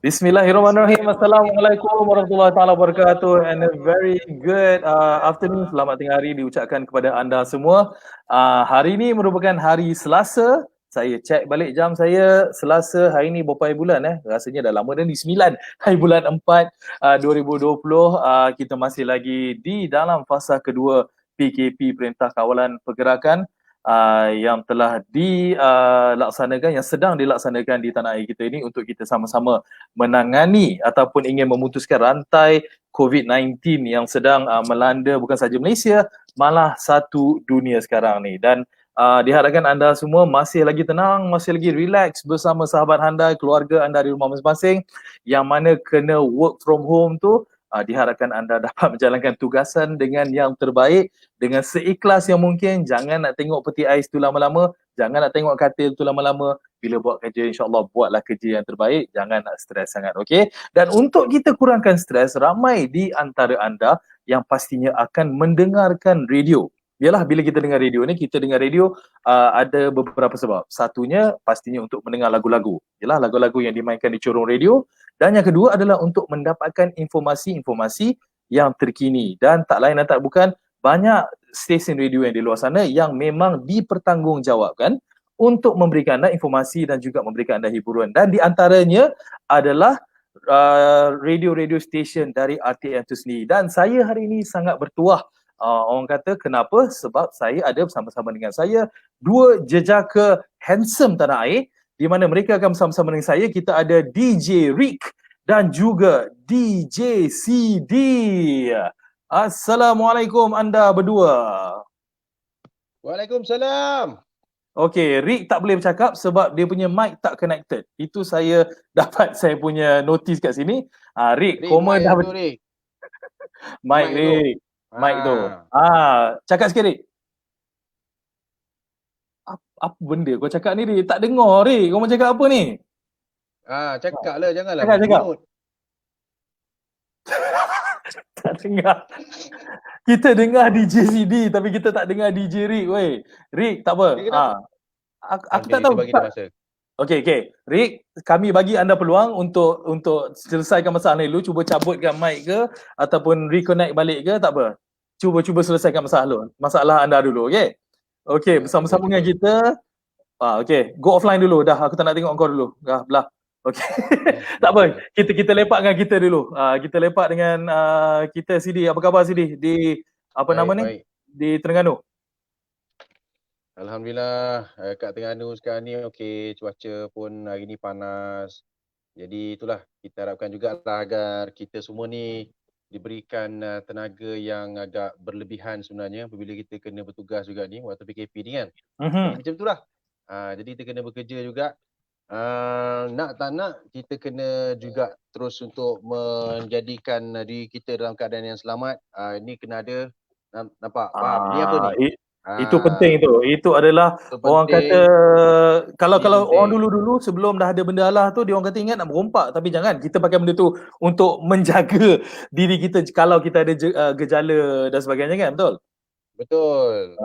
Bismillahirrahmanirrahim. Assalamualaikum warahmatullahi taala wabarakatuh and a very good afternoon. Selamat tengah hari diucapkan kepada anda semua. Hari ini merupakan hari Selasa. Saya cek balik jam saya, Selasa hari ini berapa hari bulan Rasanya dah lama dah ni, 9 hari bulan 4 2020. Kita masih lagi di dalam fasa kedua PKP, Perintah Kawalan Pergerakan, yang telah dilaksanakan, yang sedang dilaksanakan di tanah air kita ini untuk kita sama-sama menangani ataupun ingin memutuskan rantai COVID-19 yang sedang melanda bukan sahaja Malaysia, malah satu dunia sekarang ni. Dan diharapkan anda semua masih lagi tenang, masih lagi relax bersama sahabat anda, keluarga anda di rumah masing-masing. Yang mana kena work from home tu, diharapkan anda dapat menjalankan tugasan dengan yang terbaik, dengan seikhlas yang mungkin. Jangan nak tengok peti ais tu lama-lama, jangan nak tengok katil tu lama-lama. Bila buat kerja, insyaAllah buatlah kerja yang terbaik, jangan nak stres sangat, okey? Dan untuk kita kurangkan stres, ramai di antara anda yang pastinya akan mendengarkan radio. Yalah, bila kita dengar radio ni, kita dengar radio ada beberapa sebab. Satunya pastinya untuk mendengar lagu-lagu. Yalah, lagu-lagu yang dimainkan di corong radio. Dan yang kedua adalah untuk mendapatkan informasi-informasi yang terkini. Dan tak lain dan tak bukan, banyak stesen radio yang di luar sana yang memang dipertanggungjawabkan untuk memberikan anda informasi dan juga memberikan anda hiburan. Dan di antaranya adalah radio-radio station dari RTM itu sendiri. Dan saya hari ini sangat bertuah. Orang kata kenapa? Sebab saya ada bersama-sama dengan saya dua jejaka handsome tanah air, di mana mereka akan bersama-sama dengan saya. Kita ada DJ Rick dan juga DJ CD. Assalamualaikum anda berdua. Waalaikumsalam. Okey, Rick tak boleh bercakap sebab dia punya mic tak connected. Itu saya dapat saya punya notice kat sini. Rick, koma dah Rick. Mic Rick. Mic tu. Cakap sikit Rick. Apa benda kau cakap ni Rick? Tak dengar Rick. Kau mau cakap apa ni? Cakap lah, janganlah. Cakap. Tak dengar. Kita dengar DJ CD tapi kita tak dengar DJ Rick weh. Rick tak apa. Aku tak tahu. Bagi dia masa. Okey. Rick, kami bagi anda peluang untuk selesaikan masalah ni dulu. Cuba cabutkan mic ke ataupun reconnect balik ke, tak apa. Cuba selesaikan masalah anda dulu, okey? Okey, bersama-sama dengan kita. Okey, go offline dulu dah. Aku tak nak tengok kau dulu. Dah belah. Okey. Tak apa. Kita lepak dengan kita dulu. Kita lepak dengan kita CD. Apa khabar CD di baik. Di Terengganu? Alhamdulillah, kat Terengganu sekarang ni okey, cuaca pun hari ni panas. Jadi itulah, kita harapkan jugalah agar kita semua ni diberikan tenaga yang agak berlebihan sebenarnya apabila kita kena bertugas juga ni waktu PKP ni kan. Macam itulah. Jadi kita kena bekerja juga. Nak tak nak kita kena juga terus untuk menjadikan diri kita dalam keadaan yang selamat. Ini kena ada, nampak? Faham? Ini apa ni? Itu penting tu. Itu adalah orang kata kalau orang dulu sebelum dah ada benda Allah tu, dia orang kata ingat nak berompak, tapi jangan. Kita pakai benda tu untuk menjaga diri kita kalau kita ada gejala dan sebagainya kan, betul? Betul.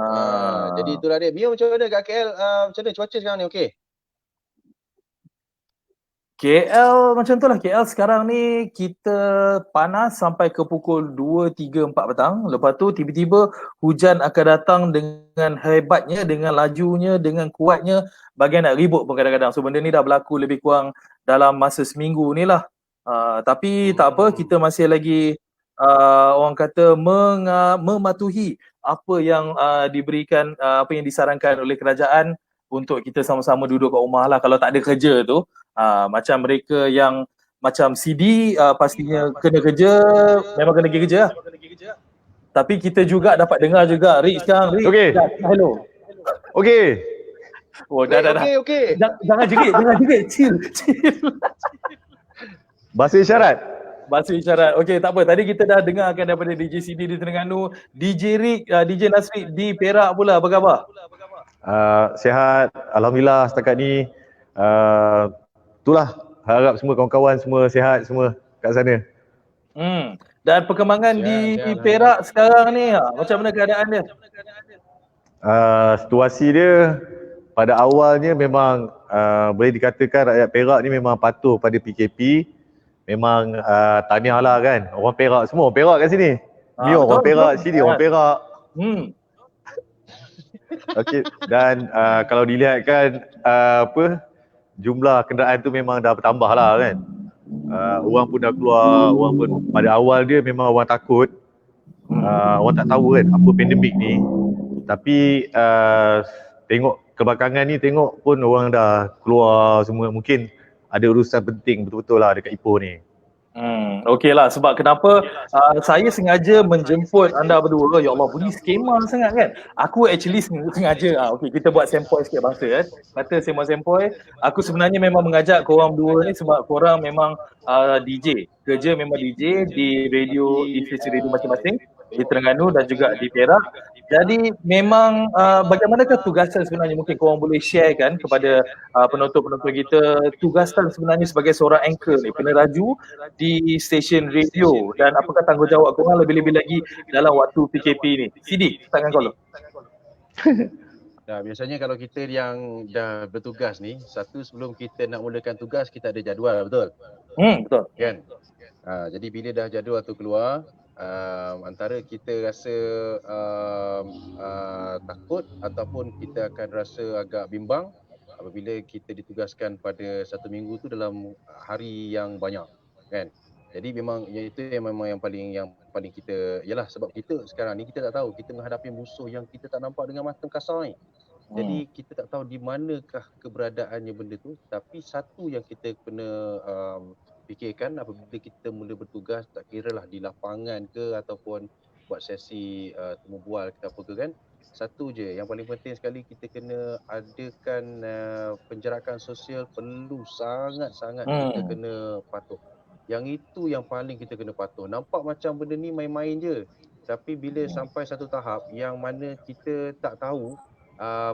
Jadi itulah dia. Mio, macam mana kat KL? Macam mana cuaca sekarang ni, okey? KL macam tu lah. KL sekarang ni kita panas sampai ke pukul 2, 3, 4 petang. Lepas tu tiba-tiba hujan akan datang dengan hebatnya, dengan lajunya, dengan kuatnya. Bagian nak ribut pun kadang-kadang. So benda ni dah berlaku lebih kurang dalam masa seminggu ni lah. Tapi tak apa, kita masih lagi orang kata mematuhi apa yang diberikan, apa yang disarankan oleh kerajaan untuk kita sama-sama duduk kat rumah lah. Kalau tak ada kerja tu, macam mereka yang macam CD pastinya kena kerja, memang kena pergi kerja lah. Tapi kita juga dapat dengar juga Rick sekarang. Rick, okay. Hello. Okey. Oh, dah. Okey. Jangan jerit. Chill. Bahasa isyarat. Okey, tak apa. Tadi kita dah dengarkan daripada DJ CD di Terengganu, DJ Rick, DJ Nasri di Perak pula. Apa khabar? Sihat, alhamdulillah setakat ni. Itulah, harap semua kawan-kawan semua sihat semua kat sana. Dan perkembangan di Perak sekarang ni, macam mana keadaan dia? Situasi dia pada awalnya memang boleh dikatakan rakyat Perak ni memang patuh pada PKP. memang tahniah lah kan. Orang Perak semua, orang Perak kat sini. Ni orang Perak, sini orang Perak. Okey, dan kalau dilihatkan jumlah kenderaan tu memang dah bertambah lah kan. Orang pun dah keluar, orang pun pada awal dia memang orang takut. Orang tak tahu kan apa pandemik ni. Tapi tengok kebelakangan ni, tengok pun orang dah keluar semua. Mungkin ada urusan penting betul-betul lah dekat Ipoh ni. Okey lah, sebab kenapa saya sengaja menjemput anda berdua. Ya Allah, bunyi skema sangat kan. Aku actually sengaja okey, kita buat sempoi sikit bangsa kata sempoi. Aku sebenarnya memang mengajak korang berdua ni sebab korang memang DJ. Kerja memang DJ di radio, di stesen radio masing-masing di Terengganu dan juga di Perak. Jadi memang bagaimanakah tugasan sebenarnya, mungkin korang boleh share kan kepada penonton-penonton kita, tugasan sebenarnya sebagai seorang anchor ni, peneraju di stesen radio, dan apakah tanggungjawab korang lebih-lebih lagi dalam waktu PKP ni. Sidi, tangan kau dulu. Biasanya kalau kita yang dah bertugas ni, satu sebelum kita nak mulakan tugas, kita ada jadual, betul? Betul. Kan? Jadi bila dah jadual tu keluar, antara kita rasa takut ataupun kita akan rasa agak bimbang apabila kita ditugaskan pada satu minggu tu dalam hari yang banyak, kan? Jadi memang itu yang paling kita, yalah, sebab kita sekarang ni kita tak tahu, kita menghadapi musuh yang kita tak nampak dengan mata kasar ni. Jadi kita tak tahu di manakah keberadaannya benda tu, tapi satu yang kita kena fikirkan apabila kita mula bertugas, tak kira lah di lapangan ke ataupun buat sesi temu bual ke apa ke kan, satu je yang paling penting sekali, kita kena adakan penjarakan sosial, perlu sangat-sangat kita kena patuh. Yang itu yang paling kita kena patuh. Nampak macam benda ni main-main je, tapi bila sampai satu tahap yang mana kita tak tahu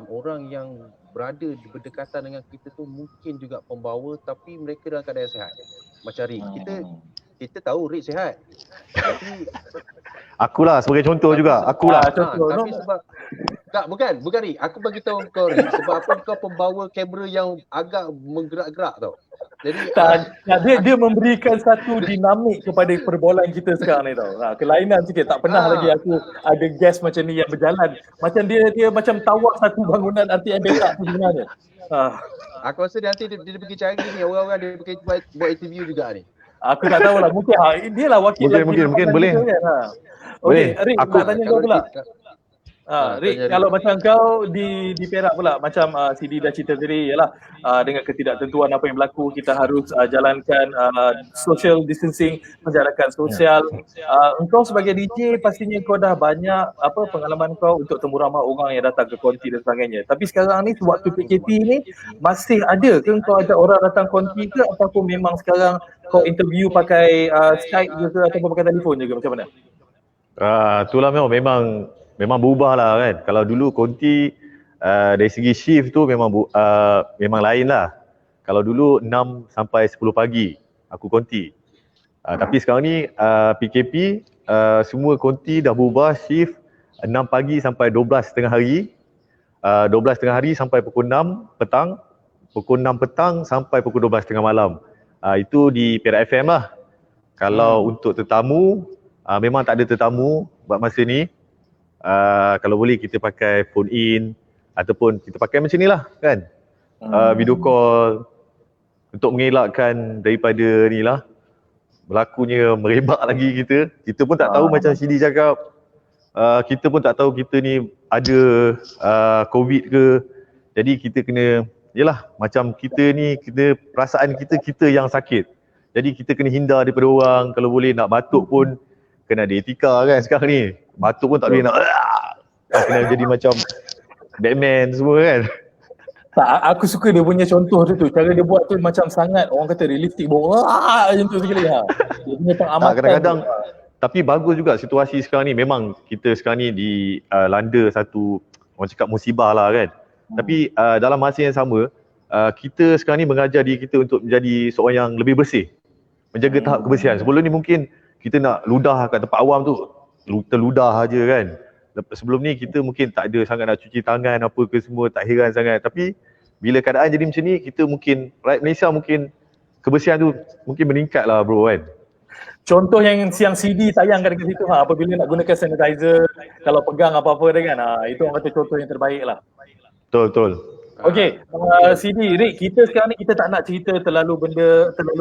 orang yang berada berdekatan dengan kita tu mungkin juga pembawa, tapi mereka dalam keadaan sihat. Macam Rick, kita tahu Rick sihat, tapi akulah sebagai contoh juga, akulah. Tapi sebab bukan Rick, aku bagi tahu kau Rick, sebab apa kau pembawa kamera yang agak menggerak-gerak tau. Jadi dia memberikan satu dinamik kepada perbolaan kita sekarang ni tau. Kelainan sikit, tak pernah lagi aku ada guest macam ni yang berjalan. Macam dia macam tawak satu bangunan RTM Perak tu sebenarnya. Aku rasa nanti dia pergi cari ni orang-orang, dia pergi buat interview juga ni. Aku tak tahulah, mungkin dia lah wakil mungkin boleh. Okey, Rick, aku nak tanya kau pula. Rick, kalau macam kau di Perak pula, macam Sidi dah cerita tadi, ialah dengan ketidaktentuan apa yang berlaku, kita harus jalankan social distancing, menjalankan sosial. Engkau sebagai DJ pastinya kau dah banyak pengalaman kau untuk temu ramai orang yang datang ke konti dan sebagainya. Tapi sekarang ni waktu PKP ni masih ada ke kau ajak orang datang konti ke, ataupun memang sekarang kau interview pakai Skype je ke ataupun pakai telefon je ke, macam mana? Itulah memang berubah lah kan. Kalau dulu konti dari segi shift tu memang lain lah. Kalau dulu 6 sampai 10 pagi aku konti. Tapi sekarang ni PKP, semua konti dah berubah shift 6 pagi sampai 12 tengah hari. 12 tengah hari sampai pukul 6 petang. Pukul 6 petang sampai pukul 12 tengah malam. Itu di Perak FM lah. Kalau untuk tetamu, memang tak ada tetamu buat masa ni. Kalau boleh kita pakai phone in ataupun kita pakai macam ni lah kan, video call untuk mengelakkan daripada ni lah berlakunya merebak lagi kita pun tak tahu. Macam Sidi cakap, kita pun tak tahu kita ni ada COVID ke. Jadi kita kena, yelah, macam kita ni, perasaan kita yang sakit, jadi kita kena hindar daripada orang. Kalau boleh nak batuk pun kena ada etika kan sekarang ni. Batuk pun tak boleh nak kena jadi macam Batman semua kan. Tak, aku suka dia punya contoh tu. Cara dia buat tu macam sangat, orang kata realistik, macam tu sekali. Dia punya pengamatan kadang-kadang tapi bagus juga situasi sekarang ni. Memang kita sekarang ni di landa satu, orang cakap musibah lah kan. Tapi dalam masa yang sama, kita sekarang ni mengajar diri kita untuk menjadi seorang yang lebih bersih, menjaga tahap kebersihan. Sebelum ni mungkin kita nak ludah kat tempat awam tu, terludah aja kan. Sebelum ni kita mungkin tak ada sangat nak cuci tangan apa ke semua, tak heran sangat. Tapi bila keadaan jadi macam ni, kita mungkin, rakyat Malaysia mungkin kebersihan tu mungkin meningkat lah bro kan. Contoh yang siang CD tayangkan dekat situ apabila nak gunakan sanitizer, kalau pegang apa-apa dia kan, itu orang kata contoh yang terbaik lah. Betul. Okey, CD, Rick, kita sekarang ni kita tak nak cerita terlalu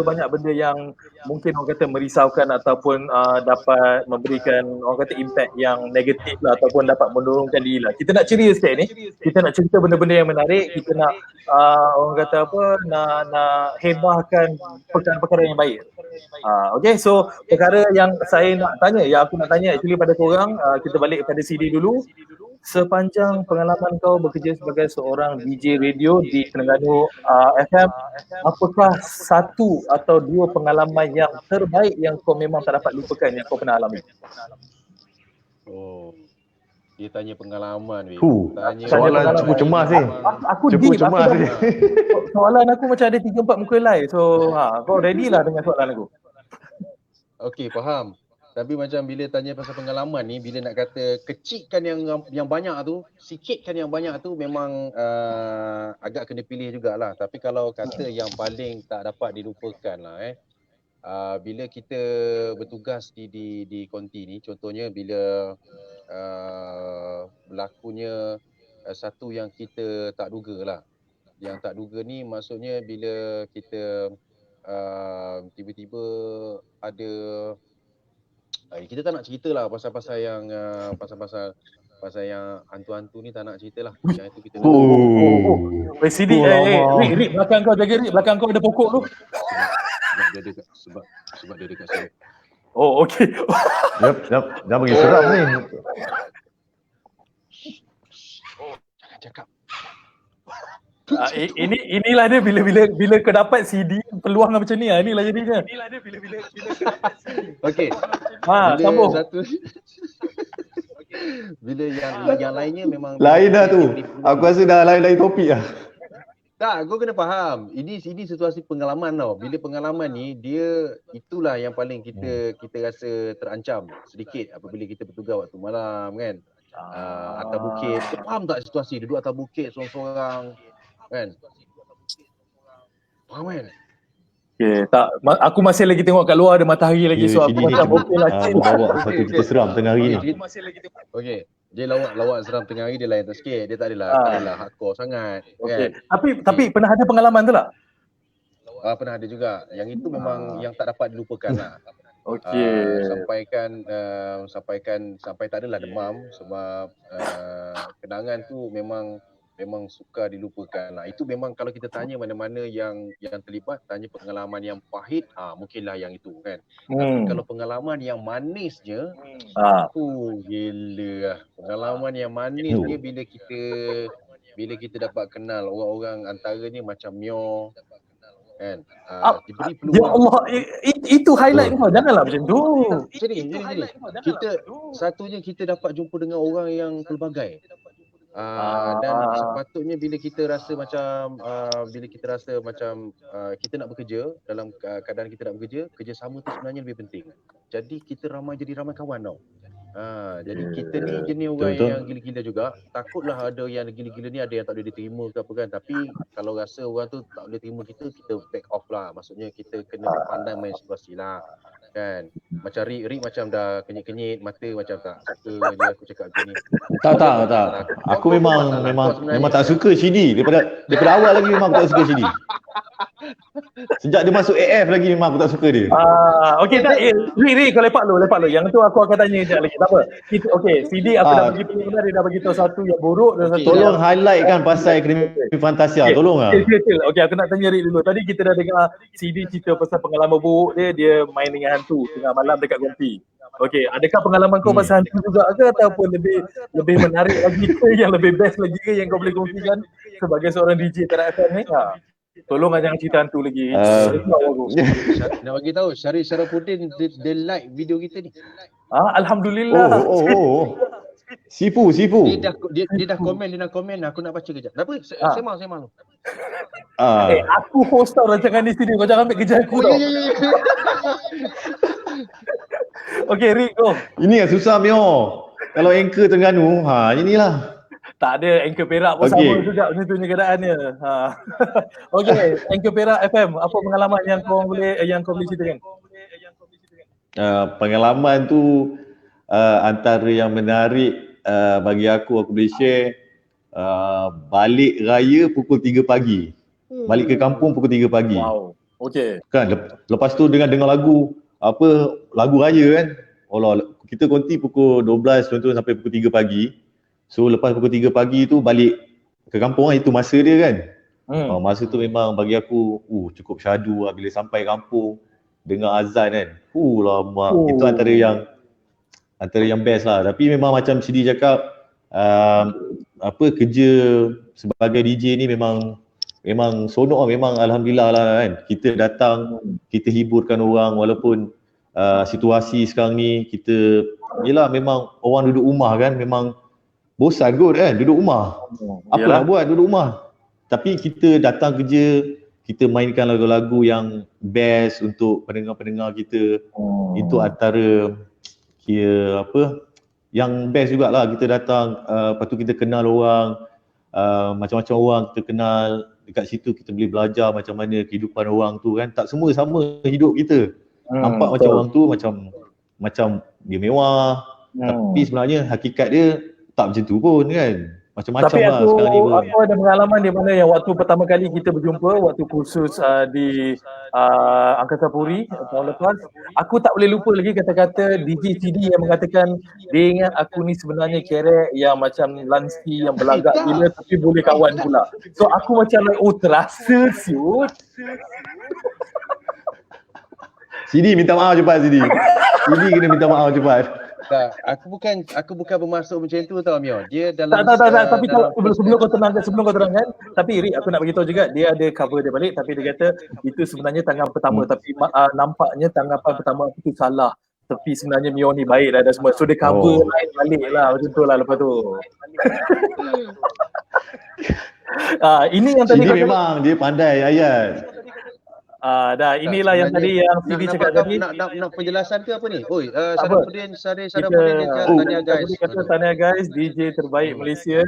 banyak benda yang mungkin orang kata merisaukan ataupun dapat memberikan orang kata impact yang negatif lah ataupun dapat menurunkan diri lah. Kita nak ceria sikit ni, kita nak cerita benda-benda yang menarik, kita nak orang kata apa, nak hebahkan perkara-perkara yang baik. Okay, so perkara yang saya nak tanya, yang aku nak tanya actually pada korang, kita balik kepada CD dulu. Sepanjang pengalaman kau bekerja sebagai seorang DJ radio di Terengganu FM, apakah satu atau dua pengalaman yang terbaik yang kau memang tak dapat lupakan yang kau pernah alami? Oh, dia tanya pengalaman. Soalan cukup cemas ni. Aku deep, cemas ni. Soalan aku macam ada 3-4 muka lain. So kau ready lah dengan soalan aku. Okey, faham. Tapi macam bila tanya pasal pengalaman ni, bila nak kata kecilkan yang banyak tu, sikitkan yang banyak tu memang agak kena pilih jugalah. Tapi kalau kata yang paling tak dapat dilupakan lah bila kita bertugas di konti ni, contohnya bila berlakunya satu yang kita tak duga lah. Yang tak duga ni maksudnya bila kita tiba-tiba ada, kita tak nak cerita lah pasal yang pasal yang hantu-hantu ni, tak nak cerita lah. Yang itu kita Presidi, Rick, belakang kau jaga Rick, belakang kau ada pokok tu. Sebab dia dekat sini. Oh, okey. Jangan bagi seram ni. Jangan cakap. Inilah dia bila kau dapat CD peluang macam ni, inilah jadinya. Okey. Sambung. Bila yang lainnya memang lain dah tu. Aku rasa dah lain topik lah. Tak, kau kena faham. Ini situasi pengalaman tau. Bila pengalaman ni, dia itulah yang paling kita rasa terancam sedikit apabila kita bertugas waktu malam kan. Atas bukit. Kau faham tak situasi duduk atas bukit seorang-seorang kan? Faham kan? Okay, tak. Aku masih lagi tengok kat luar ada matahari lagi, so aku macam okey lah. Aku bawa satu cerita seram tengah hari ni. Okey. Dia lawak seram tengah hari dia lain sikit. Dia tak adalah hardcore sangat kan. Tapi pernah ada pengalaman tu tak? Pernah ada juga. Yang itu memang yang tak dapat dilupakan lah. Okey. Sampai tak adalah demam sebab kenangan tu memang sukar dilupakan lah. Itu memang kalau kita tanya mana-mana yang terlibat, tanya pengalaman yang pahit, mungkinlah yang itu kan. Tapi kalau pengalaman yang manisnya, gila lah. Pengalaman yang manisnya bila kita dapat kenal orang-orang antaranya macam Mio kan. Diberi peluang. Ya Allah, itu highlight kau. Janganlah macam tu. Jadi kita dapat jumpa dengan orang yang pelbagai. Dan sepatutnya bila kita rasa macam kita nak bekerja, dalam keadaan kita nak bekerja, kerjasama tu sebenarnya lebih penting. Jadi kita jadi ramai kawan tau. Jadi kita ni jenis orang yang gila-gila juga. Takutlah ada yang gila-gila ni ada yang tak boleh diterima ke apa kan. Tapi kalau rasa orang tu tak boleh terima kita back off lah. Maksudnya kita kena pandai main situasi lah kan. Macam Rick macam dah kenyit-kenyit mata, macam tak suka dia aku cakap macam ni. Tak. Aku memang tak suka CD. Daripada awal lagi memang aku tak suka CD. Sejak dia masuk AF lagi memang aku tak suka dia. Okey tak, Rick kau lepak lu. Yang tu aku akan tanya sekejap lagi. Tak apa. Okey, CD aku dah bagi pilihan, dia dah bagi tahu satu yang buruk dan satu tolong highlight kan pasal Akademi Fantasia. Tolong lah. Okey, aku nak tanya Rick dulu. Tadi kita dah dengar CD cerita pasal pengalaman buruk dia main dengan hantu tengah malam dekat konti. Okey, adakah pengalaman kau pasal hantu juga ke ataupun lebih menarik lagi ke, yang lebih best lagi ke yang kau boleh kongsikan sebagai seorang DJ Tera FM ni? Tolong jangan cerita hantu lagi. Nak bagi tahu Syarif Syarafuddin dia like video kita ni. Alhamdulillah. Sifu. Dia dah komen, aku nak baca kejap. Apa? Sembang. Aku host tau rancangan di sini, kau jangan ambil kerja aku tau. Okey, Rick, go. Ini yang susah Mio. Kalau anchor Terengganu, inilah. Tak ada, Anchor Perak pun Okey. sama juga macam tu keadaannya. Okey, Anchor Perak FM, apa pengalaman yang kau boleh ceritakan? Pengalaman tu antara yang menarik bagi aku boleh share balik raya pukul 3 pagi. Balik ke kampung pukul 3 pagi. Wow. Okey. Kan lepas tu dengar lagu lagu raya kan. Allah, kita konti pukul 12 contoh sampai pukul 3 pagi. So lepas pukul 3 pagi tu balik ke kampung kan, itu masa dia kan. Masa tu memang bagi aku cukup syahdu lah bila sampai kampung dengar azan kan. Lama. Itu antara yang best lah. Tapi memang macam Sidi cakap kerja sebagai DJ ni memang sonok lah, memang alhamdulillah lah kan. Kita datang, kita hiburkan orang walaupun situasi sekarang ni kita yelah memang orang duduk rumah kan, memang bosan kot kan duduk rumah. Apa nak buat duduk rumah. Tapi kita datang kerja, kita mainkan lagu-lagu yang best untuk pendengar-pendengar kita. Itu antara yang best jugalah. Kita datang, lepas tu kita kenal orang, macam-macam orang kita kenal. Dekat situ kita boleh belajar macam mana kehidupan orang tu kan. Tak semua sama hidup kita. Nampak macam orang tu macam dia mewah, tapi sebenarnya hakikat dia tak macam tu pun kan. Macam-macam lah sekarang ni pun. Tapi aku ada pengalaman di mana yang waktu pertama kali kita berjumpa, waktu kursus di Angkasa Puri tahun lepas, aku tak boleh lupa lagi kata-kata DJ CD yang mengatakan dia ingat aku ni sebenarnya kerek yang macam lansi yang berlagak gila tapi boleh kawan pula. So aku macam terasa siut. Sidi minta maaf cepat Sidi. Sidi kena minta maaf cepat. Tak, aku bukan bermaksud macam tu tau Mio. Dia dalam tak, tapi sebelum kau terangkan, tapi Rik, aku nak bagi tahu juga dia ada cover dia balik, tapi dia kata itu sebenarnya tangan pertama, tapi nampaknya tanggapan pertama aku tu salah. Tapi sebenarnya Mio ni baik dah semua. So dia cover lain balik lah macam tu lah lepas tu. Ini yang tadi memang dia pandai ayat. Inilah yang tadi yang CD cakap tadi. Nak penjelasan ke apa ni? Oi, Sadamuddin dia tanya guys. Kata tanya guys, DJ terbaik Malaysia.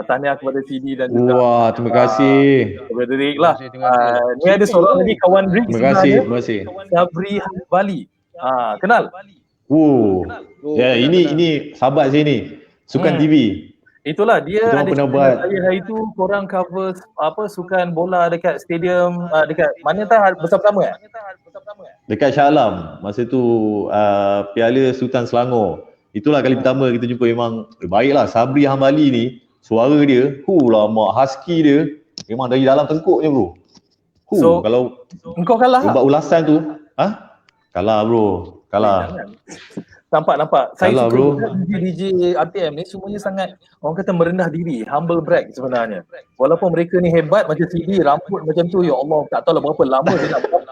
Tanya kepada CD dan juga. Wah, terima kasih. Kepada Rick lah. Ni ada seorang lagi kawan Rick. Terima kasih. Sabri Bali. Kenal? Ya, ini sahabat saya ni. Sukan TV. Itulah dia ada pernah buat hari tu korang cover sukan bola dekat stadium dekat mana Bersama-Sama dekat Shah Alam. Masa tu Piala Sultan Selangor. Itulah kali pertama kita jumpa. Memang baiklah Sabri Hambali ni, suara dia lama, husky dia memang dari dalam tengkuknya bro. So kalau engkau kalah buat ulasan tu kalah bro, kalah. Nampak. Saya Salah, suka DJ RTM ni semuanya sangat orang kata merendah diri, humble brag sebenarnya. Walaupun mereka ni hebat macam CD, rambut macam tu, ya Allah, tak tahu lah berapa lama dia nak buat.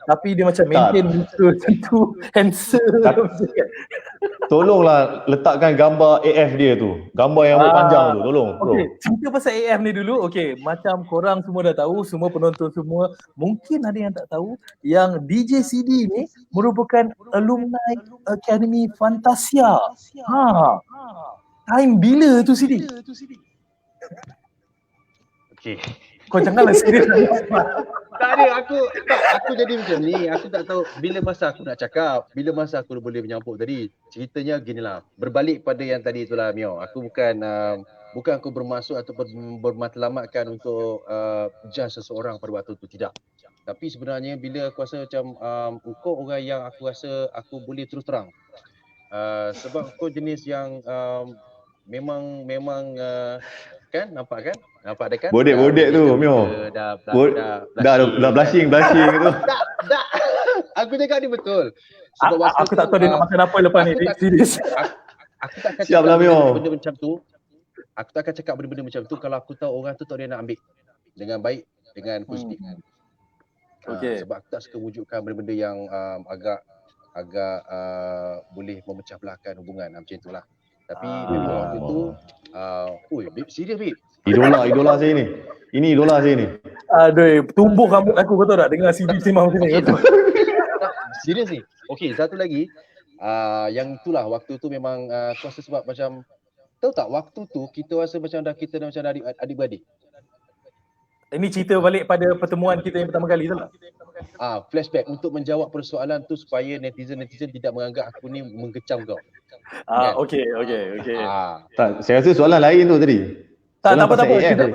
Tapi dia macam maintain muka macam tu, handsome. Tolonglah letakkan gambar AF dia tu. Gambar yang rambut panjang tu, tolong bro. Okay, cerita pasal AF ni dulu. Okay, macam korang semua dah tahu, semua penonton semua, mungkin ada yang tak tahu, yang DJ CD ni merupakan alumni Academy Fantasia. Time bila tu CD? Okay. Kau janganlah serius. Tak ada, aku jadi macam ni. Aku tak tahu bila masa aku nak cakap, bila masa aku boleh menyambut tadi. Ceritanya ginilah, berbalik pada yang tadi itulah Mio. Aku bukan aku bermaksud atau bermatlamatkan untuk judge seseorang pada waktu itu, tidak. Tapi sebenarnya bila aku rasa macam kau orang yang aku rasa aku boleh terus terang. Sebab kau jenis yang memang kan nampak ada kan bodek tu Mio. Dah blushing tu. Tak. Aku cakap ni betul. Sebab aku tak tahu dia nak makan apa lepas ni. Serius. Aku tak akan cakap benda macam tu. Aku tak akan cakap benda-benda macam tu kalau aku tahu orang tu tak dia nak ambil dengan baik, dengan positif. Sebab aku tak suka wujudkan benda-benda yang agak boleh memecah belahkan hubungan macam itulah. Tapi memang waktu tu serius babe. Idola saya ni. Ini idola saya ni. Aduh, tumbuh rambut aku, kau tahu tak dengar CD sembang macam ni. Serius ni. Okey, satu lagi yang itulah waktu tu memang kuasa sebab macam tahu tak waktu tu kita rasa macam kita dah macam adik-beradik. Ini cerita balik pada pertemuan kita yang pertama kali tu lah. Flashback untuk menjawab persoalan tu supaya netizen tidak menganggap aku ni mengecam kau. Okey. Tak, saya rasa soalan lain tu tadi. Tak Soalan apa. pasal AM tu.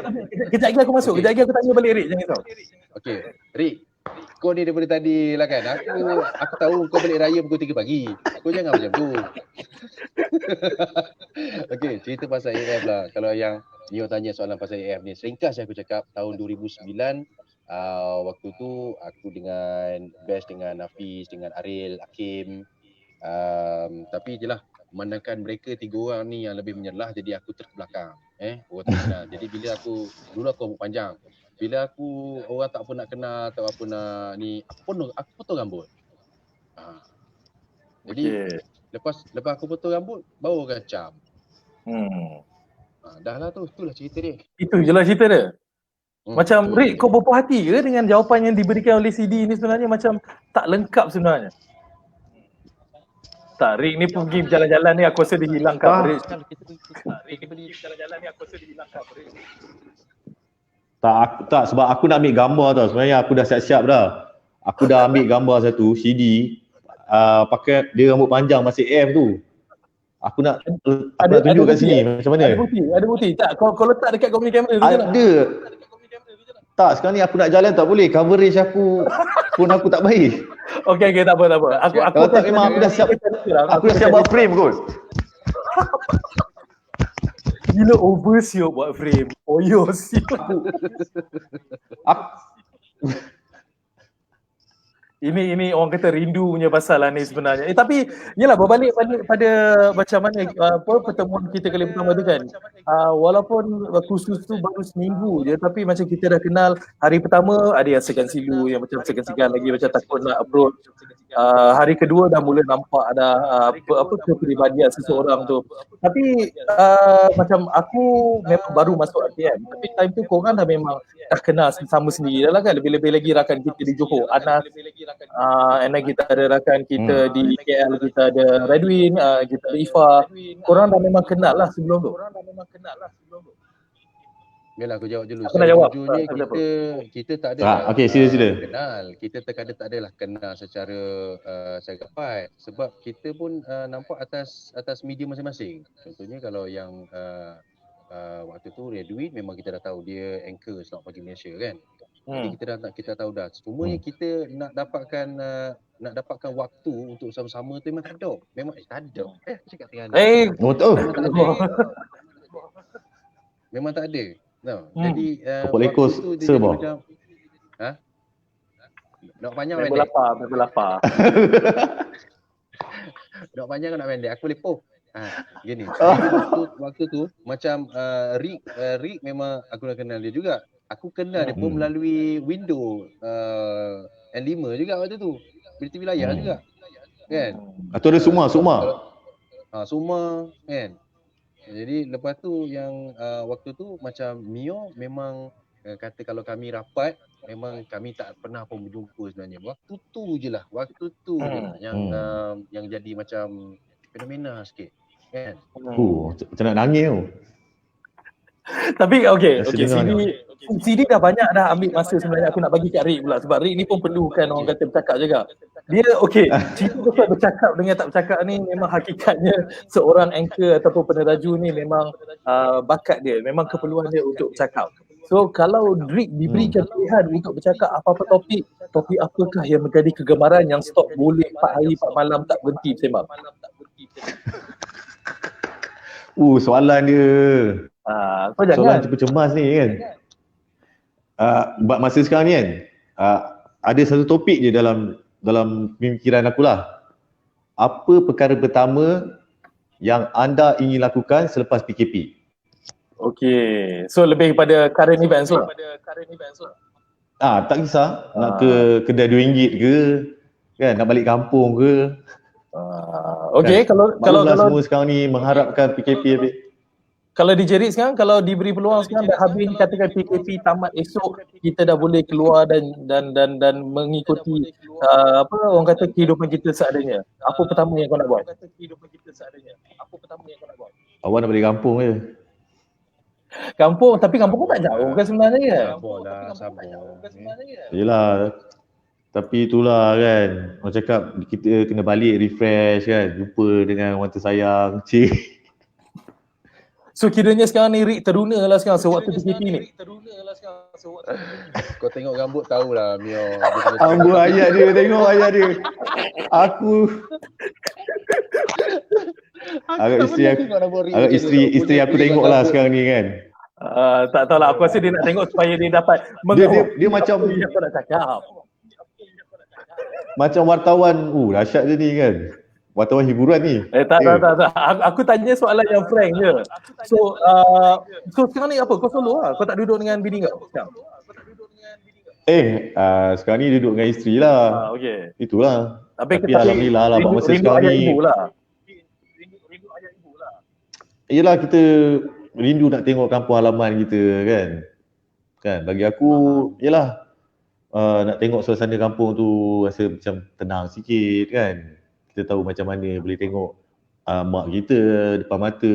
Kejap lagi aku masuk. Kejap lagi aku tanya balik Rik, jangan risau. Okey, Rick, kau ni daripada tadi lah kan. Aku tahu kau balik raya pukul 3 pagi. Kau jangan macam tu. Okey, cerita pasal AM lah. Kalau yang Neo tanya soalan pasal AM ni, seringkas aku cakap tahun 2009 waktu tu aku dengan Best, dengan Hafiz, dengan Aril, Hakim, tapi je lah memandangkan mereka 3 orang ni yang lebih menyerlah, jadi aku terbelakang. Orang tak kenal. Jadi bila dulu aku rambut panjang. Bila orang tak apa nak kenal atau apa nak ni, aku potong rambut. Jadi lepas aku potong rambut baru orang cam. Dah lah itulah cerita dia. Itu je lah cerita dia. Macam Rik, kau berpuas hati ke dengan jawapan yang diberikan oleh CD ni? Sebenarnya macam tak lengkap sebenarnya. Tak, Rik ni pergi berjalan-jalan ni aku rasa dia hilang coverage. Rik ni pergi berjalan-jalan ni aku rasa dia hilang coverage. Tak, sebab aku nak ambil gambar tau. Sebenarnya aku dah siap-siap dah. Aku dah ambil gambar satu CD, pakai dia rambut panjang masih F tu. Aku nak tunjuk kat sini macam mana. Ada bukti. Tak, kau letak dekat kau punya kamera tu je lah. Ada. Tak, sekarang ni aku nak jalan tak boleh. Coverage aku pun aku tak baik. Okey, tak apa. Kalau tak memang aku dah siap. Aku dah siap buat frame kot. Gila over siap buat frame. Yo siap. Ini orang kata rindu punya pasal lah ni sebenarnya. Tapi yalah, berbalik pada macam mana pertemuan kita kali pertama tu kan. Walaupun khusus tu baru seminggu je, tapi macam kita dah kenal. Hari pertama ada yang segan-silu, yang macam segan-segan lagi, macam takut nak approach. Hari kedua dah mula nampak ada kepribadian seseorang tu. Tapi macam aku memang baru masuk ATM, tapi time tu korang dah memang dah kenal sama sendiri dah lah kan. Lebih-lebih lagi rakan kita di Johor, Anas, and then kita ada rakan kita di KL, kita ada Redwin, kita ada Ifa. Korang dah memang kenal lah sebelum tu. Biarlah aku jawab dulu. Sejujurnya kita tak ada sila. kenal. Kita terkadang tak adalah kenal secara rapat. Sebab kita pun nampak atas media masing-masing. Contohnya kalau yang waktu tu Redwin, memang kita dah tahu dia anchor Selamat Pagi Malaysia kan. Jadi kita tahu dah. Semuanya kita nak dapatkan waktu untuk sama-sama tu memang tak ada. Tak ada. Cakap dengan memang tak ada. Jadi waktu tu dia macam nak panjang pendek. Lapar. Nak panjang ke nak pendek? Aku boleh gini. Waktu tu macam Rick memang aku dah kenal dia juga. Aku kenal dia pun melalui window N5 juga waktu tu. Berita wilayah juga. Kan? Atau ada Suma kan. Jadi lepas tu yang waktu tu macam Mio memang kata kalau kami rapat memang kami tak pernah pun berjumpa sebenarnya. Waktu tu je lah yang jadi macam fenomena sikit kan. Macam nak nangis tu. Tapi CD dah banyak dah ambil masa sebenarnya. Aku nak bagi kat Rick pula sebab Rick ni pun perlukan orang kata bercakap juga. Dia cerita pasal bercakap dengan tak bercakap ni memang hakikatnya seorang anchor ataupun peneraju ni memang bakat dia, memang keperluan dia untuk bercakap. So kalau Rick diberikan pilihan untuk bercakap apa-apa topik apakah yang menjadi kegemaran yang stop boleh 4 hari 4 malam tak berhenti bersembang? Soalan dia. Kau jangan. Soalan cukup cemas ni kan. Masa sekarang ni kan, ada satu topik je dalam pemikiran aku lah. Apa perkara pertama yang anda ingin lakukan selepas PKP? Okay, so lebih kepada current events lah. Tak kisah, nak ke kedai RM2 ke, kan, nak balik kampung ke. Okay, kan? kalau semua sekarang ni mengharapkan PKP habis. Kalau di Jerit sekarang, kalau diberi peluang sekarang dah habis ni, katakan PKP tamat esok, kita dah boleh keluar dan mengikuti orang kata kehidupan kita seadanya. Apa pertama yang kau nak buat? Awak nak balik kampung je. Kampung, tapi kampung pun tak jauh kan sebenarnya kan? Sabarlah, sabar. Yelah, tapi itulah kan, orang cakap kita kena balik refresh kan, jumpa dengan orang tersayang, cik. So kiranya sekarang ni Rick teruna lah sekarang sewaktu PKP ni. Kau tengok rambut tahulah Mio. Ambul ayat dia, tengok ayat dia. Aku agak isteri aku tengok lah sekarang ni kan. Tak tahulah, aku rasa dia nak tengok supaya dia dapat Dia macam apa yang kau nak cakap. macam wartawan, dahsyat je ni kan. Wartawan hiburan ni. Tak. Aku tanya soalan yang frank je. So sekarang ni apa? Kau solo lah? Kau tak duduk dengan bini kau sekarang? Sekarang ni duduk dengan isteri lah. Okay. Itulah. Tapi Tapi alhamdulillah lah, masa rindu sekarang ayah ni. ibu lah. Yelah, kita rindu nak tengok kampung halaman kita kan. Kan, bagi aku, yelah, nak tengok suasana kampung tu rasa macam tenang sikit kan. Kita tahu macam mana boleh tengok mak kita depan mata,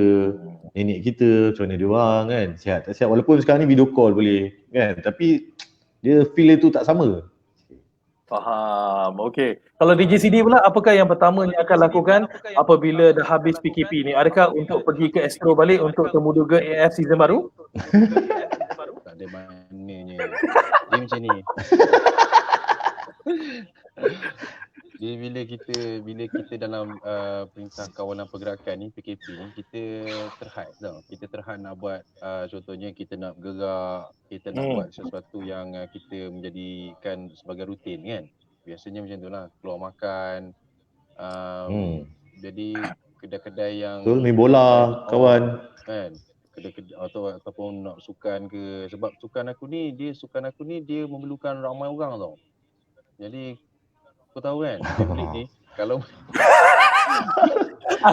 nenek kita, macam mana dia orang kan. Sihat tak sihat, walaupun sekarang ni video call boleh kan. Tapi dia feel tu tak sama. Faham, okey. Kalau DJ CD pula, apakah yang pertama yang akan lakukan apabila dah habis PKP ni? Adakah untuk pergi ke Astro balik untuk temu duga AF season baru? Tak ada mananya. Dia macam ni. Dia bila kita dalam perintah kawalan pergerakan ni, PKP ni, kita terhad tau. Kita terhad nak buat contohnya kita nak bergerak, kita nak buat sesuatu yang kita menjadikan sebagai rutin kan. Biasanya macam tu lah, keluar makan. Jadi kedai-kedai yang Main bola, kawan. kan, kedai-kedai ataupun nak sukan ke, sebab sukan aku ni dia memerlukan ramai orang tau. Jadi kau tahu kan, Beyblade ni kalau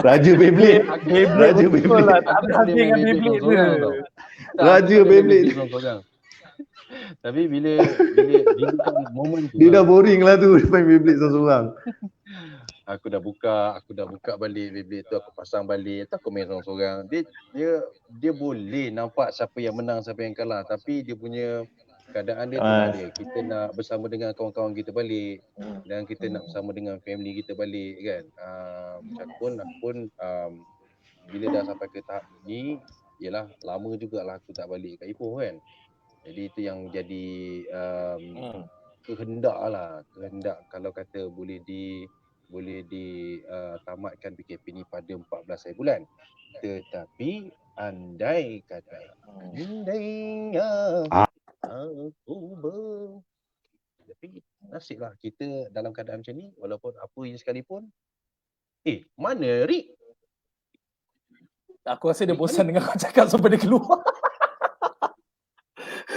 Raja Beyblade. Raja betul lah. Beyblade. Tak ada habis dengan Beyblade dia. Raja Beyblade. Tapi bila kan momen tu, Dia dah boring lah tu main Beyblade seorang-seorang. aku dah buka balik Beyblade tu, aku pasang balik, tak aku main seorang-seorang. Dia boleh nampak siapa yang menang, siapa yang kalah, tapi dia punya keadaan dia tu dia. Kita nak bersama dengan kawan-kawan kita balik dan kita nak bersama dengan family kita balik kan. Aku pun bila dah sampai ke tahap ni, yelah lama jugalah aku tak balik kat Ipoh kan. Jadi itu yang jadi kehendak kalau kata boleh ditamatkan PKP ni pada 14 hari bulan. Tetapi andai tapi nasiblah kita dalam keadaan macam ni, walaupun apa yang sekalipun. Mana Rick? Aku rasa dia bosan dengan kau cakap sampai dia keluar.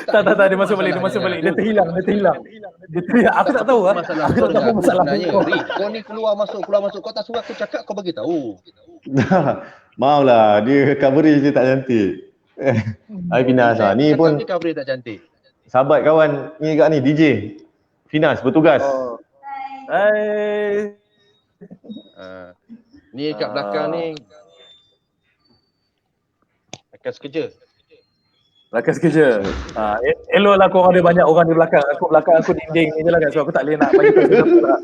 Tak, dia masuk balik. Dia terhilang. Aku tak tahu lah. Aku tak tahu masalah kau. Rick, kau ni keluar masuk. Kau tak suruh aku cakap, kau bagi tahu. Maaf lah, dia coverage dia tak cantik. Hai Finas lah. Ni pun coverage tak cantik. Sahabat kawan ni kat ni, DJ Finas bertugas. Hai. Ni kat belakang ni akan kerja. Eloklah korang ada banyak orang di belakang. Belakang aku dinding ni je lah kan. So aku tak boleh nak bagi tahu siapa lah.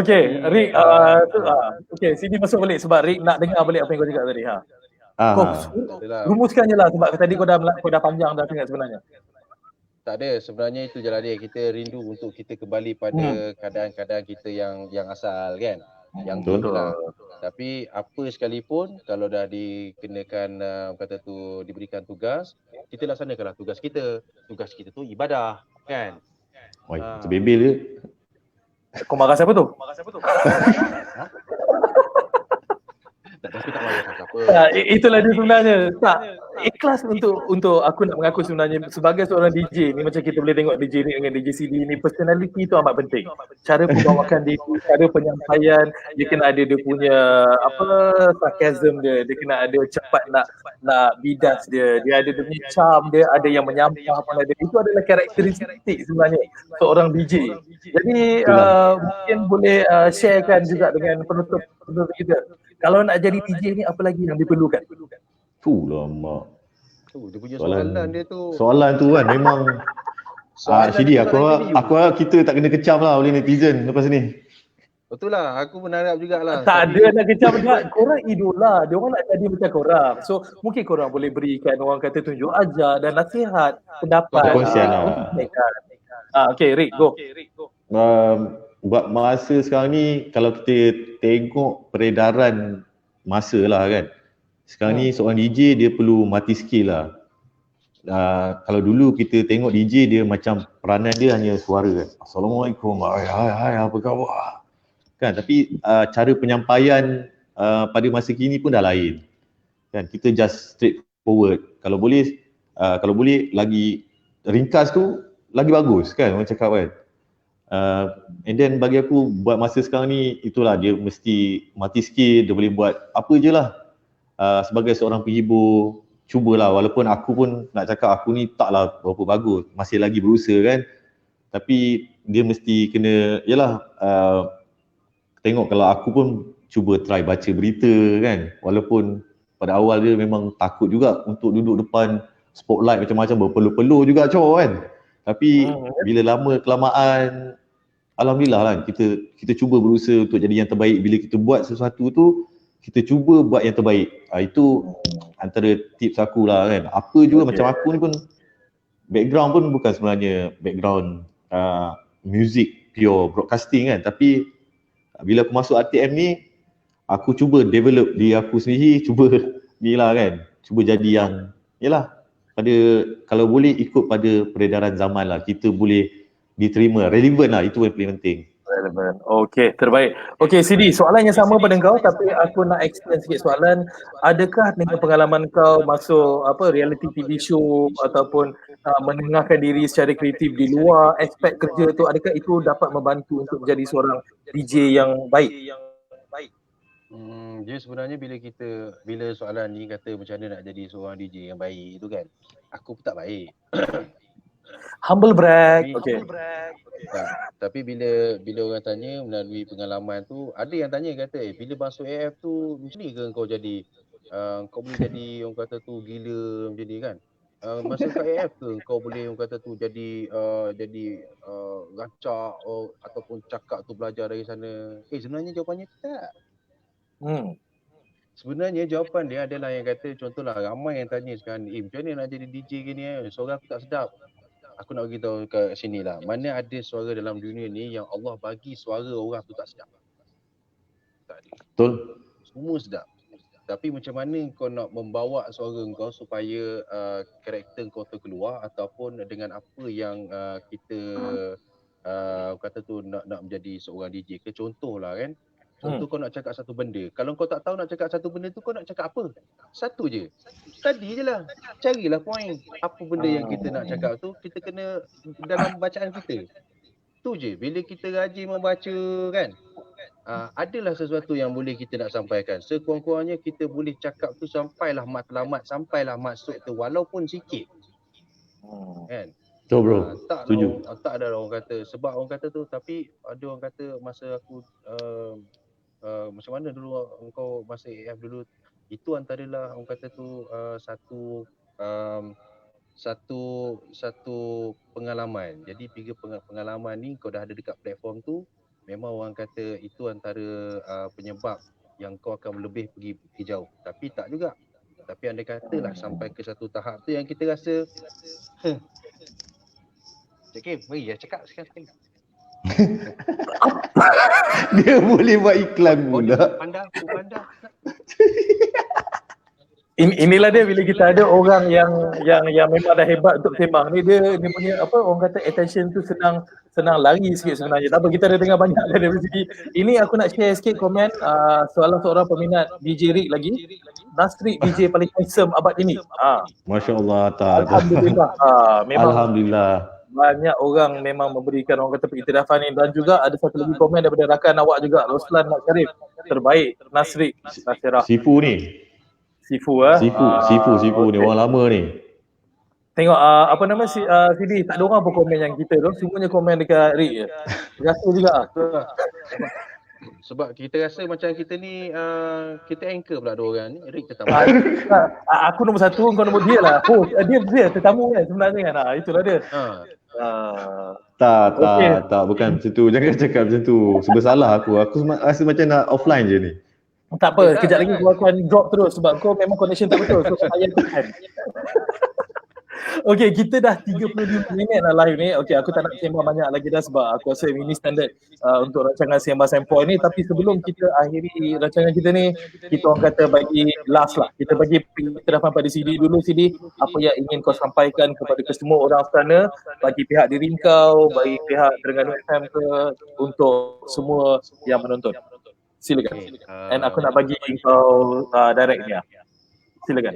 Okay, Rick, sini masuk balik sebab Rick nak dengar balik apa yang kau cakap tadi. Kau rumuskan je lah sebab tadi kau dah panjang dah sangat sebenarnya. Tak ada, sebenarnya itu je lah dia. Kita rindu untuk kita kembali pada keadaan-keadaan kita yang asal kan. Yang betul lah. Tapi apa sekalipun, kalau dah dikenakan diberikan tugas, kita laksanakanlah tugas kita. Tugas kita tu ibadah kan. Macam bebel je. Kau marah siapa tu? Tapi tak marah siapa. Itulah dia sebenarnya. Tak. ikhlas untuk aku nak mengaku sebenarnya sebagai seorang DJ ni, macam kita boleh tengok DJ ni dengan DJ CD ni, personality tu amat penting. Cara membawakan diri, cara penyampaian, dia kena ada dia punya apa sarcasm dia kena ada cepat nak bidas dia ada dia punya charm dia, ada yang menyampah pun ada. Itu adalah karakteristik sebenarnya seorang DJ. Jadi mungkin boleh sharekan juga dengan penutup kita. Kalau nak jadi DJ ni apa lagi yang diperlukan? Itulah mak. Dia punya soalan dia tu. Soalan tu kan memang Sidi, aku harap kita tak kena kecam lah oleh netizen lepas ni. Betul lah, aku pun harap jugalah. Tak ada nak kecam juga. Korang idola, dia orang nak jadi macam korang. So mungkin korang boleh berikan orang kata tunjuk ajar dan nasihat, pendapat. Kongsian lah. Okay, Rick, go. Buat masa sekarang ni, kalau kita tengok peredaran masa lah kan, sekarang ni seorang DJ dia perlu mati skill lah. Kalau dulu kita tengok DJ dia macam peranan dia hanya suara kan. Assalamualaikum, hai, apa khabar? Kan, tapi cara penyampaian pada masa kini pun dah lain. Kan, kita just straight forward. Kalau boleh lagi ringkas tu lagi bagus kan, orang cakap kan. And then bagi aku buat masa sekarang ni, itulah dia mesti mati skill, dia boleh buat apa je lah. Sebagai seorang penghibur, cubalah, walaupun aku pun nak cakap aku ni taklah berapa bagus, masih lagi berusaha kan. Tapi dia mesti kena, yalah, tengok kalau aku pun cuba try baca berita kan, walaupun pada awal dia memang takut juga untuk duduk depan spotlight macam-macam, berpeluh-peluh juga cowok kan. Tapi bila lama kelamaan, alhamdulillah lah, kita cuba berusaha untuk jadi yang terbaik. Bila kita buat sesuatu tu, kita cuba buat yang terbaik. Itu antara tips aku lah kan. Apa juga macam aku ni pun, background pun bukan sebenarnya background music, pure broadcasting kan. Tapi bila aku masuk RTM ni, aku cuba develop diri aku sendiri, cuba ni lah kan. Cuba jadi yang, yalah, kalau boleh ikut pada peredaran zaman lah, kita boleh diterima, relevan lah, itu yang paling penting. Relevan. Okey, terbaik. Okey, Sidi, soalan yang sama pada kau tapi aku nak explain sikit soalan. Adakah dengan pengalaman kau masuk reality TV show ataupun menengahkan diri secara kreatif di luar aspek kerja tu, adakah itu dapat membantu untuk menjadi seorang DJ yang baik? Dia sebenarnya bila soalan ni kata macam mana nak jadi seorang DJ yang baik tu kan, aku pun tak baik. Humble brag. Tapi bila orang tanya melalui pengalaman tu, ada yang tanya kata bila masuk AF tu macam ni ke kau jadi kau boleh jadi orang kata tu gila macam ni kan. Masuk kat AF ke kau boleh orang kata tu jadi rancak ataupun cakap tu belajar dari sana. Sebenarnya jawapannya tak. Sebenarnya jawapan dia adalah yang kata, contohlah ramai yang tanya sekarang ni, macam mana nak jadi DJ gini suara aku tak sedap. Aku nak beritahu kat sini lah, mana ada suara dalam dunia ni yang Allah bagi suara orang tu tak sedap. Tak ada. Betul. Semua sedap. Tapi macam mana kau nak membawa suara kau supaya karakter kau tu keluar, ataupun dengan apa yang kita kata tu nak menjadi seorang DJ ke, contohlah kan. Contoh kau nak cakap satu benda. Kalau kau tak tahu nak cakap satu benda tu, kau nak cakap apa? Satu je. Tadi je lah. Carilah point. Apa benda yang kita nak cakap tu, kita kena dalam bacaan kita. Tu je. Bila kita rajin membaca kan, adalah sesuatu yang boleh kita nak sampaikan. Sekurang-kurangnya kita boleh cakap tu sampailah matlamat, sampailah maksud tu walaupun sikit. Kan? Betul bro. Setuju. Tak ada orang kata, sebab orang kata tu, tapi ada orang kata masa aku macam mana dulu engkau masa AF dulu, itu antaralah orang kata tu satu pengalaman. Jadi 3 pengalaman ni kau dah ada dekat platform tu, memang orang kata itu antara penyebab yang kau akan lebih pergi jauh. Tapi tak juga. Tapi andai katalah sampai ke satu tahap tu yang kita rasa Cik, mari cakap sekali. Dia boleh buat iklan pula. Pandang. Inilah dia bila kita ada orang yang memang dah hebat untuk sembang ni, dia punya apa orang kata attention tu senang lari sikit sebenarnya. Tak apa, kita dah dengar banyak dari segi. Ini aku nak share sikit komen salah seorang peminat DJ Rick lagi. Nasri DJ paling handsome abad ini. Masya-Allah tak. Alhamdulillah. Memang Alhamdulillah. banyak orang memang memberikan orang kata pengiktirafan ni, dan juga ada satu lagi komen daripada rakan awak juga, Roslan Mat Syarif. Terbaik Nasri Nasirah. Sifu ni. Sifu Sifu ni orang lama ni. Tengok apa nama CD, tak ada orang pun komen yang kita tu, semuanya komen dekat Rick je. Rasa juga. Sebab kita rasa macam kita ni kita anchor pula ada orang ni. Rick tetamu. Aku nombor satu, kau nombor dia lah. Oh, dia tetamu kan sebenarnya kan. Itulah dia. Tak, bukan macam tu. Jangan cakap macam tu. Sebab salah aku. Aku rasa macam nak offline je ni. Tak apa, kejap lagi kau akan drop terus sebab kau memang connection tak betul. So kau payah tekan. Okay, kita dah 35 minit lah live ni. Okay, aku tak nak sembang banyak lagi dah sebab aku rasa ini standard untuk rancangan Sembang Sempoi ni. Tapi sebelum kita akhiri rancangan kita ni, kita orang kata bagi last lah. Kita bagi pengiktirafan pada CD dulu. CD, apa yang ingin kau sampaikan kepada kesemua orang sana, bagi pihak diri kau, bagi pihak Terengganu FM ke, untuk semua yang menonton. Silakan. And aku nak bagi kau direct ni. Silakan.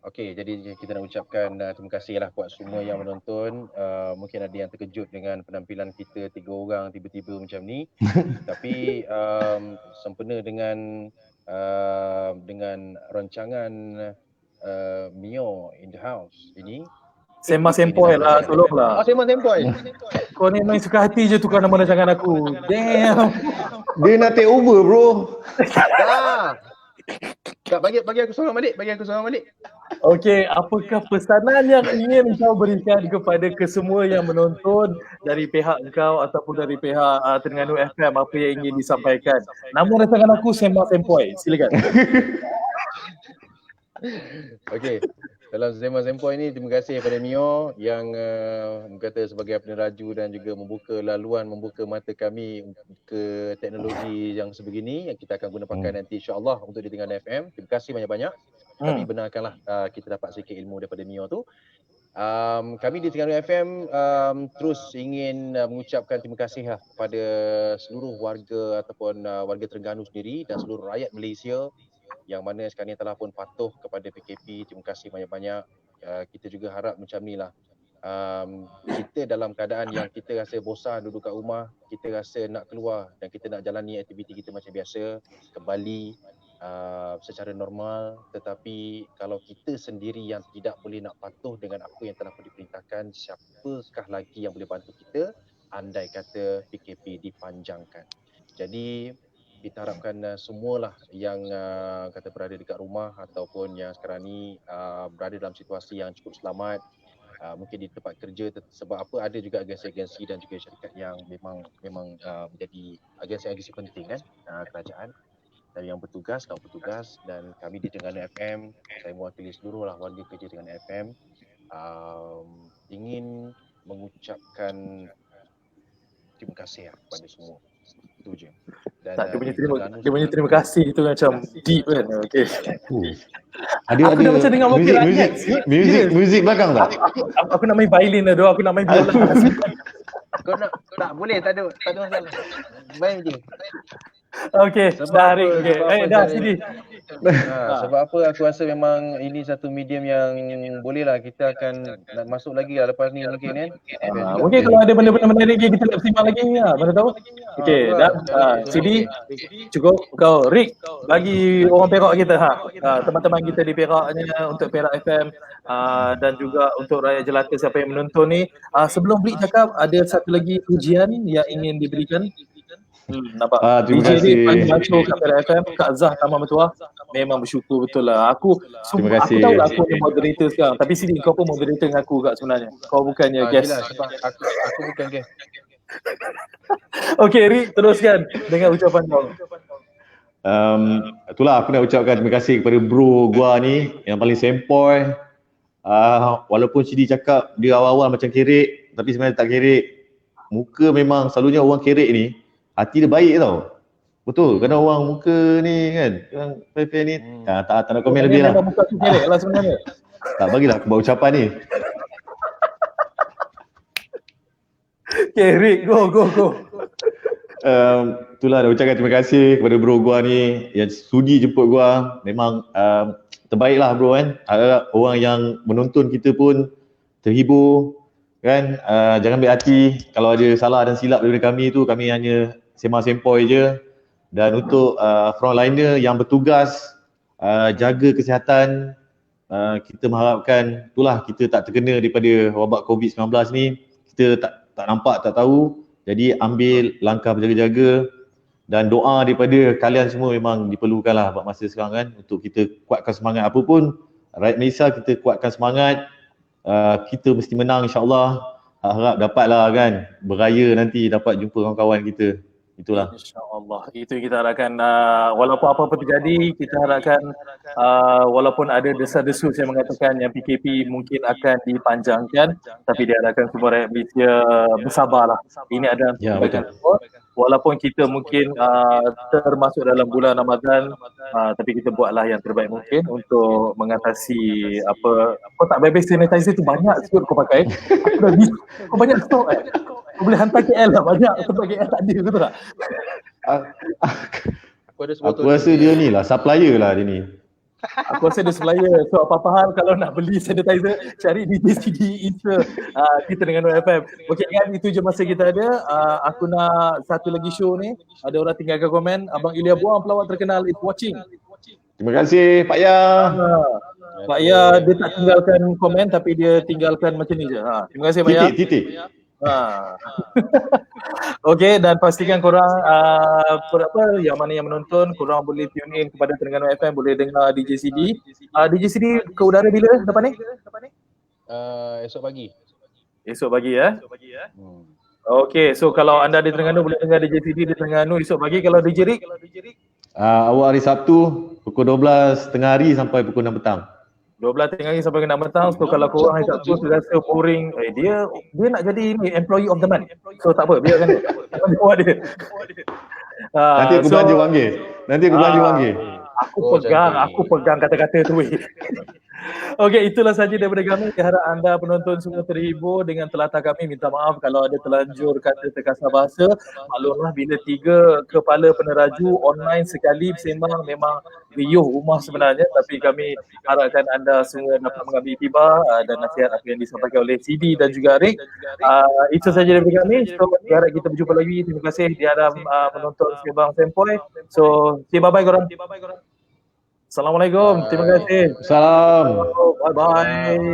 Jadi kita nak ucapkan terima kasih lah buat semua yang menonton. Mungkin ada yang terkejut dengan penampilan kita 3 orang tiba-tiba macam ni. Tapi sempena dengan rancangan Mio in the house ini. Sembang Sempoi lah, tolonglah. Sembang Sempoi. Kau ni main suka hati je tukar nama rancangan aku. Damn. Dia nak take over bro. Tak, bagi aku seorang balik. Okey, apakah pesanan yang ingin kau berikan kepada kesemua yang menonton dari pihak kau ataupun dari pihak Terengganu FM, apa yang ingin disampaikan? Nama rancangan aku Sembang Sempoi. Silakan. Okey. Dalam Sembang Sempoi ni, terima kasih kepada Mio yang kata sebagai peneraju dan juga membuka laluan, membuka mata kami ke teknologi yang sebegini yang kita akan guna pakai nanti insya-Allah untuk di Terengganu FM. Terima kasih banyak-banyak. Kami benarkanlah kita dapat sedikit ilmu daripada Mio tu. Kami di Terengganu FM terus ingin mengucapkan terima kasih kepada seluruh warga ataupun warga Terengganu sendiri dan seluruh rakyat Malaysia yang mana sekarang ni telah pun patuh kepada PKP. Terima kasih banyak-banyak. Kita juga harap macam ni lah. Kita dalam keadaan yang kita rasa bosan duduk kat rumah, kita rasa nak keluar dan kita nak jalani aktiviti kita macam biasa, kembali secara normal. Tetapi kalau kita sendiri yang tidak boleh nak patuh dengan apa yang telah pun diperintahkan, siapakah lagi yang boleh bantu kita andai kata PKP dipanjangkan. Jadi kita harapkan semualah yang kata berada dekat rumah ataupun yang sekarang ni berada dalam situasi yang cukup selamat, mungkin di tempat kerja, sebab apa ada juga agensi-agensi dan juga syarikat yang memang menjadi agensi-agensi penting kan, kerajaan dan yang bertugas, kaum petugas, dan kami di Terengganu FM, saya mewakili seluruhlah warga kerja Terengganu FM, ingin mengucapkan terima kasih kepada semua. Itu je. Dan dia punya terima kasih tu macam deep kan. Okey. Ada macam dengar music belakang tak? Aku nak main violin dah, aku nak main biola. Kau nak tak boleh, tak ada masalah. Main je. Okey, dah Rick. Okey. Dah sini. Sebab apa aku rasa memang ini satu medium yang bolehlah kita akan nak masuk lagi lah lepas ni mungkin kan. Mungkin kalau ada benda-benda menarik lagi kita nak sembang lagi mana tahu. Okey, dah CD cukup. Kau Rick bagi orang Perak kita teman-teman kita di Peraknya, untuk Perak FM dan juga untuk rakyat jelata siapa yang menonton ni. Sebelum Rick cakap, ada satu lagi pujian yang ingin diberikan. Nampak terima DJ kasih. paling macho kat Perak FM, Kak Zah Taman Metuah. Memang bersyukur betul lah. Aku tahu lah aku ni moderator sekarang, tapi sini kau pun moderator dengan aku kat sebenarnya. Kau bukannya guest. Sebab aku bukan guest. Okey Rick, teruskan dengan ucapan kau. Itulah aku nak ucapkan terima kasih kepada bro gua ni yang paling sempoi. Walaupun CD cakap dia awal-awal macam kerek, tapi sebenarnya tak kerek. Muka memang selalunya orang kerek ni hati dia baik tau. Betul, kena orang muka ni kan, orang fair ni. Tak nak komen lebih lah. Muka tu kerek lah sebenarnya. Tak bagilah aku buat ucapan ni. Okay, Rick, go. Itulah dah ucapkan terima kasih kepada bro gua ni yang sudi jemput gua. Memang terbaik lah bro kan. Harap orang yang menonton kita pun terhibur kan. Jangan ambil hati kalau ada salah dan silap daripada kami tu, kami hanya sembang-sempoi je. Dan untuk frontliner yang bertugas jaga kesihatan, kita mengharapkan itulah kita tak terkena daripada wabak COVID-19 ni. Kita tak nampak, tak tahu. Jadi ambil langkah berjaga-jaga dan doa daripada kalian semua memang diperlukan lah buat masa sekarang kan, untuk kita kuatkan semangat. Apa pun rakyat Malaysia, kita kuatkan semangat. Kita mesti menang insyaAllah. Harap dapatlah kan beraya nanti, dapat jumpa kawan-kawan kita. Itulah. InsyaAllah. Itu kita harapkan, walaupun apa-apa terjadi, kita harapkan walaupun ada desas-desus yang mengatakan yang PKP mungkin akan dipanjangkan, tapi diharapkan semua rakyat Malaysia bersabarlah. Ini adalah kebaikan semua. Walaupun kita mungkin termasuk dalam bulan Ramadan, tapi kita buatlah yang terbaik mungkin untuk mengatasi apa. Kau tak bebas sanitizer tu banyak sikit kau pakai. Aku dah kau banyak stok kau boleh hantar KL lah banyak, sebab KL tak ada, betul tak? Aku rasa dia ni lah, supplier lah dia ni. Aku rasa dia supplier. So apa-apa hal kalau nak beli sanitizer, cari di JCD Insta kita dengan OFM. Okey kan, itu je masa kita ada. Aku nak satu lagi show ni. Ada orang tinggalkan komen, Abang Ilya Buang, pelawak terkenal is watching. Terima kasih Pak Ya. Pak Ya dia tak tinggalkan komen tapi dia tinggalkan macam ni je. Terima kasih Pak Ya. Titik. Okey, dan pastikan korang yang mana yang menonton, korang boleh tune in kepada Terengganu FM, boleh dengar DJ CD. DJ CD ke udara bila depan ni? Esok pagi. Esok pagi ya. Okey, so kalau anda di Terengganu boleh dengar DJ CD di Terengganu esok pagi. Kalau DJ Rick? Awak hari Sabtu pukul 12 tengah hari sampai pukul 6 petang. 12 tengah hari sampai ke 6 petang. So kalau korang hari Sabtu rasa boring, dia nak jadi ni employee of the month. So tak apa, biarkan dia. Buat dia. Nanti aku belanja panggil. Aku pegang kata-kata tu. Okey, itulah saja daripada kami. Harap anda penonton semua terhibur dengan telatah kami. Minta maaf kalau ada terlanjur kata terkasar bahasa. Maklumlah bila 3 kepala peneraju online sekali bersembang memang riuh rumah sebenarnya, tapi kami harapkan anda semua dapat mengambil iktibar dan nasihat apa yang disampaikan oleh CD dan juga Rick. Itu saja daripada kami. So, harap kita berjumpa lagi. Terima kasih di hadap menonton Sembang Sempoi. So, say bye-bye korang. Assalamualaikum. Terima kasih. Salam. Bye-bye.